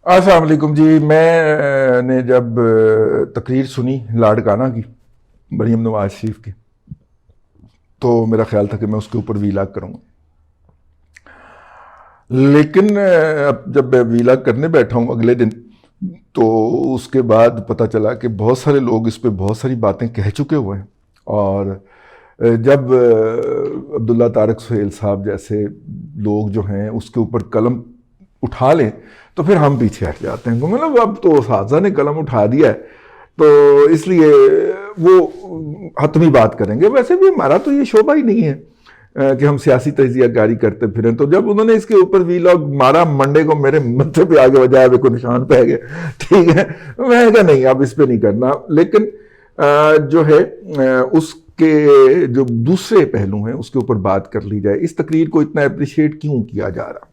السلام علیکم جی. میں نے جب تقریر سنی لاڑکانہ کی مریم نواز شریف کی تو میرا خیال تھا کہ میں اس کے اوپر ویلاگ کروں گا. لیکن اب جب میں ویلاگ کرنے بیٹھا ہوں اگلے دن تو اس کے بعد پتہ چلا کہ بہت سارے لوگ اس پہ بہت ساری باتیں کہہ چکے ہوئے ہیں. اور جب عبداللہ طارق سہیل صاحب جیسے لوگ جو ہیں اس کے اوپر قلم اٹھا لیں تو پھر ہم پیچھے ہٹ جاتے ہیں. مطلب اب تو اساتذہ نے قلم اٹھا دیا ہے تو اس لیے وہ حتمی بات کریں گے. ویسے بھی ہمارا تو یہ شعبہ ہی نہیں ہے کہ ہم سیاسی تجزیہ کاری کرتے پھریں. تو جب انہوں نے اس کے اوپر ویلاگ مارا منڈے کو میرے متھے پہ آگے بجایا میرے کو نشان پہ گیا. ٹھیک ہے, میں کہا نہیں اب اس پہ نہیں کرنا. لیکن جو ہے اس کے جو دوسرے پہلو ہیں اس کے اوپر بات کر لی جائے. اس تقریر کو اتنا اپریشیٹ کیوں کیا جا رہا,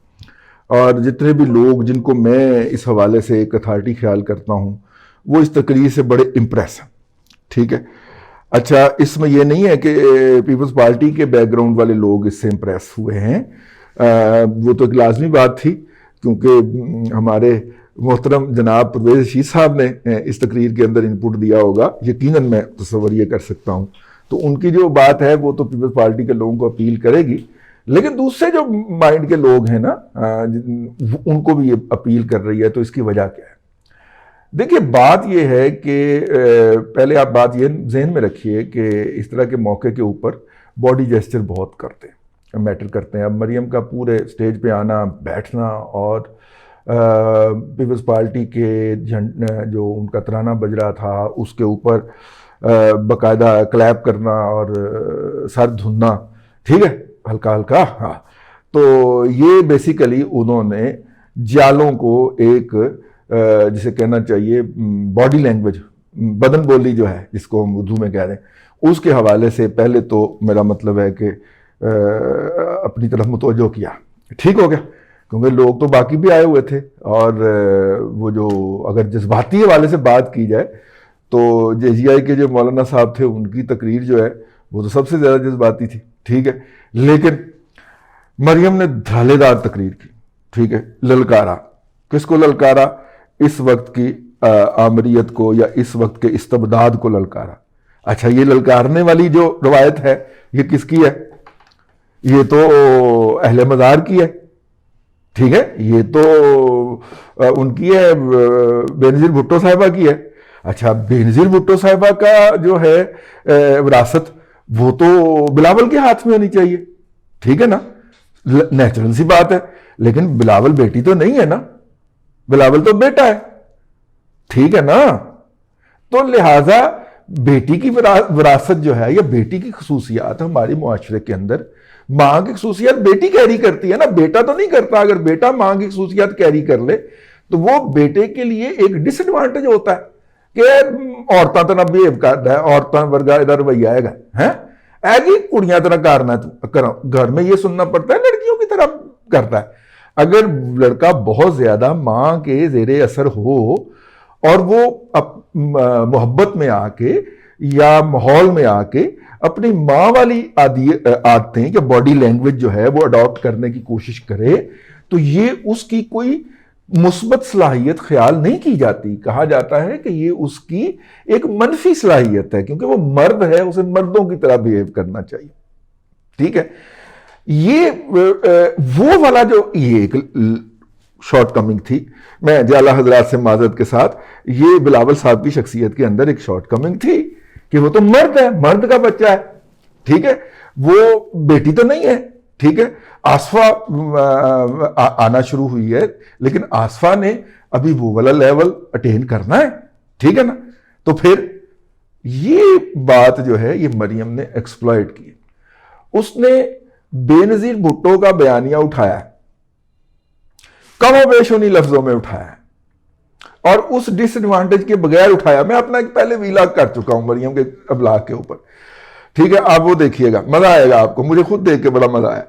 اور جتنے بھی لوگ جن کو میں اس حوالے سے ایک اتھارٹی خیال کرتا ہوں وہ اس تقریر سے بڑے امپریس ہیں. ٹھیک ہے, اچھا اس میں یہ نہیں ہے کہ پیپلز پارٹی کے بیک گراؤنڈ والے لوگ اس سے امپریس ہوئے ہیں, وہ تو ایک لازمی بات تھی کیونکہ ہمارے محترم جناب پرویز رشید صاحب نے اس تقریر کے اندر انپٹ دیا ہوگا, یقیناً میں تصور یہ کر سکتا ہوں. تو ان کی جو بات ہے وہ تو پیپلز پارٹی کے لوگوں کو اپیل کرے گی, لیکن دوسرے جو مائنڈ کے لوگ ہیں نا ان کو بھی یہ اپیل کر رہی ہے. تو اس کی وجہ کیا ہے؟ دیکھیے بات یہ ہے کہ پہلے آپ بات یہ ذہن میں رکھیے کہ اس طرح کے موقع کے اوپر باڈی جیسچر بہت کرتے ہیں, میٹر کرتے ہیں. اب مریم کا پورے سٹیج پہ آنا بیٹھنا اور پیپلز پارٹی کے جو ان کا ترانہ بج رہا تھا اس کے اوپر باقاعدہ کلیپ کرنا اور سر دھننا, ٹھیک ہے, ہلکا ہلکا. ہاں, تو یہ بیسیکلی انہوں نے جالوں کو ایک جسے کہنا چاہیے باڈی لینگویج, بدن بولی جو ہے جس کو ہم اردو میں کہہ رہے ہیں, اس کے حوالے سے پہلے تو میرا مطلب ہے کہ اپنی طرف متوجہ کیا. ٹھیک ہو گیا, کیونکہ لوگ تو باقی بھی آئے ہوئے تھے. اور وہ جو اگر جذباتی حوالے سے بات کی جائے تو جے جی آئی کے جو مولانا صاحب تھے ان کی تقریر جو ہے وہ تو سب سے زیادہ جذباتی تھی. ٹھیک ہے, لیکن مریم نے دھڑلے دار تقریر کی. ٹھیک ہے, للکارا. کس کو للکارا؟ اس وقت کی آمریت کو یا اس وقت کے استبداد کو للکارا. اچھا, یہ للکارنے والی جو روایت ہے یہ کس کی ہے؟ یہ تو اہل مزار کی ہے. ٹھیک ہے, یہ تو ان کی ہے, بینظیر بھٹو صاحبہ کی ہے. اچھا, بینظیر بھٹو صاحبہ کا جو ہے وراثت وہ تو بلاول کے ہاتھ میں ہونی چاہیے. ٹھیک ہے نا, نیچرل سی بات ہے. لیکن بلاول بیٹی تو نہیں ہے نا, بلاول تو بیٹا ہے. ٹھیک ہے نا, تو لہذا بیٹی کی وراثت جو ہے یا بیٹی کی خصوصیات ہمارے معاشرے کے اندر ماں کی خصوصیات بیٹی کیری کرتی ہے نا, بیٹا تو نہیں کرتا. اگر بیٹا ماں کی خصوصیات کیری کر لے تو وہ بیٹے کے لیے ایک ڈس ایڈوانٹیج ہوتا ہے کہ عورتاں تو نہ بہیو کرتا ہے, عورتاں ورگا ادھر رویہ آئے گا ہے ایگی کڑیاں طرح کرنا گھر میں, یہ سننا پڑتا ہے لڑکیوں کی طرح کرتا ہے. اگر لڑکا بہت زیادہ ماں کے زیر اثر ہو اور وہ محبت میں آ کے یا ماحول میں آ کے اپنی ماں والی عادتیں یا باڈی لینگویج جو ہے وہ اڈاپٹ کرنے کی کوشش کرے تو یہ اس کی کوئی مثبت صلاحیت خیال نہیں کی جاتی. کہا جاتا ہے کہ یہ اس کی ایک منفی صلاحیت ہے کیونکہ وہ مرد ہے, اسے مردوں کی طرح بیہیو کرنا چاہیے. ٹھیک ہے, یہ وہ والا جو یہ ایک شارٹ کمنگ تھی. میں جعلی حضرات سے معذرت کے ساتھ, یہ بلاول صاحب کی شخصیت کے اندر ایک شارٹ کمنگ تھی کہ وہ تو مرد ہے, مرد کا بچہ ہے. ٹھیک ہے, وہ بیٹی تو نہیں ہے. ٹھیک ہے, آصفہ آنا شروع ہوئی ہے لیکن آصفہ نے ابھی وہ والا لیول اٹین کرنا ہے. ٹھیک ہے نا, تو پھر یہ بات جو ہے یہ مریم نے ایکسپلائٹ کی. اس نے بے نظیر بھٹو کا بیانیہ اٹھایا, کم و بیش انہی لفظوں میں اٹھایا اور اس ڈس ایڈوانٹیج کے بغیر اٹھایا. میں اپنا ایک پہلے ویلاگ کر چکا ہوں مریم کے ابلاغ کے اوپر. ٹھیک ہے, آپ وہ دیکھیے گا, مزہ آئے گا آپ کو. مجھے خود دیکھ کے بڑا مزہ آیا.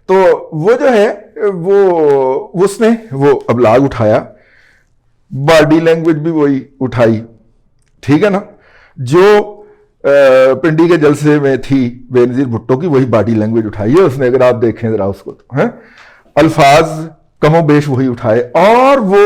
تو وہ جو ہے وہ اس نے وہ ابلاغ اٹھایا, باڈی لینگویج بھی وہی اٹھائی. ٹھیک ہے نا, جو پنڈی کے جلسے میں تھی بے نظیر بھٹو کی وہی باڈی لینگویج اٹھائی ہے اس نے. اگر آپ دیکھیں ذرا اس کو تو الفاظ کم و بیش وہی اٹھائے اور وہ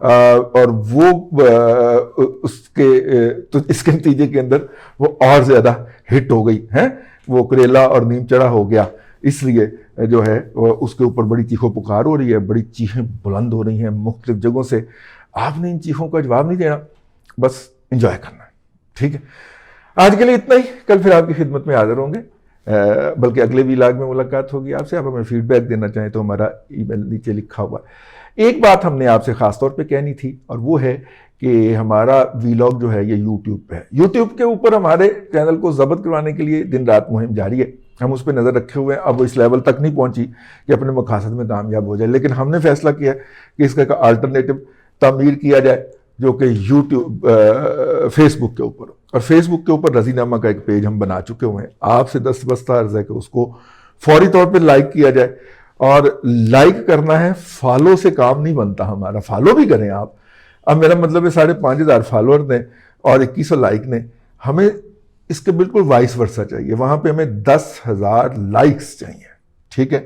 اور وہ اس کے تو اس کے نتیجے کے اندر وہ اور زیادہ ہٹ ہو گئی ہے، وہ کریلا اور نیم چڑھا ہو گیا، اس لیے جو ہے اس کے اوپر بڑی چیخو پکار ہو رہی ہے، بڑی چیخیں بلند ہو رہی ہیں مختلف جگہوں سے. آپ نے ان چیخوں کا جواب نہیں دینا، بس انجوائے کرنا ہے. ٹھیک ہے، آج کے لیے اتنا ہی. کل پھر آپ کی خدمت میں حاضر ہوں گے، بلکہ اگلے ویلاگ میں ملاقات ہوگی آپ سے. آپ ہمیں فیڈ بیک دینا چاہیں تو ہمارا ای میل نیچے لکھا ہوا ہے. ایک بات ہم نے آپ سے خاص طور پہ کہنی تھی، اور وہ ہے کہ ہمارا ویلاگ جو ہے یہ یوٹیوب پہ ہے. یوٹیوب کے اوپر ہمارے چینل کو ضبط کروانے کے لیے دن رات مہم جاری ہے، ہم اس پہ نظر رکھے ہوئے ہیں. اب وہ اس لیول تک نہیں پہنچی کہ اپنے مقاصد میں کامیاب ہو جائے، لیکن ہم نے فیصلہ کیا ہے کہ اس کا ایک آلٹرنیٹو تعمیر کیا جائے جو کہ یوٹیوب فیس بک کے اوپر. اور فیس بک کے اوپر رضی نامہ کا ایک پیج ہم بنا چکے ہوئے ہیں. آپ سے دستبستہ عرض ہے کہ اس کو فوری طور پہ لائک کیا جائے. اور لائک کرنا ہے، فالو سے کام نہیں بنتا ہمارا. فالو بھی کریں آپ. اب میرا مطلب ہے 5,500 فالوور نے اور 2100 لائک نے، ہمیں اس کے بالکل وائس ورسا چاہیے. وہاں پہ ہمیں 10,000 لائکس چاہیے. ٹھیک ہے،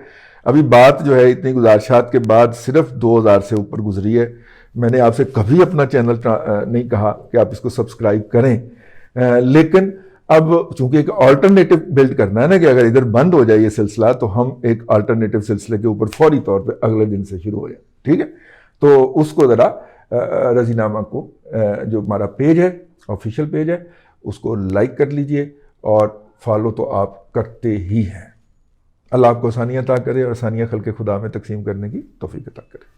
ابھی بات جو ہے اتنی گزارشات کے بعد صرف 2,000 سے اوپر گزری ہے. میں نے آپ سے کبھی اپنا چینل نہیں کہا کہ آپ اس کو سبسکرائب کریں، لیکن اب چونکہ ایک آلٹرنیٹو بلڈ کرنا ہے نا، کہ اگر ادھر بند ہو جائے یہ سلسلہ تو ہم ایک آلٹرنیٹو سلسلے کے اوپر فوری طور پہ اگلے دن سے شروع ہو جائیں. ٹھیک ہے، تو اس کو ذرا رضی نامہ کو جو ہمارا پیج ہے، آفیشیل پیج ہے، اس کو لائک کر لیجئے، اور فالو تو آپ کرتے ہی ہیں. اللہ آپ کو آسانیاں عطا کرے اور آسانیاں خلق خدا میں تقسیم کرنے کی توفیق عطا کرے.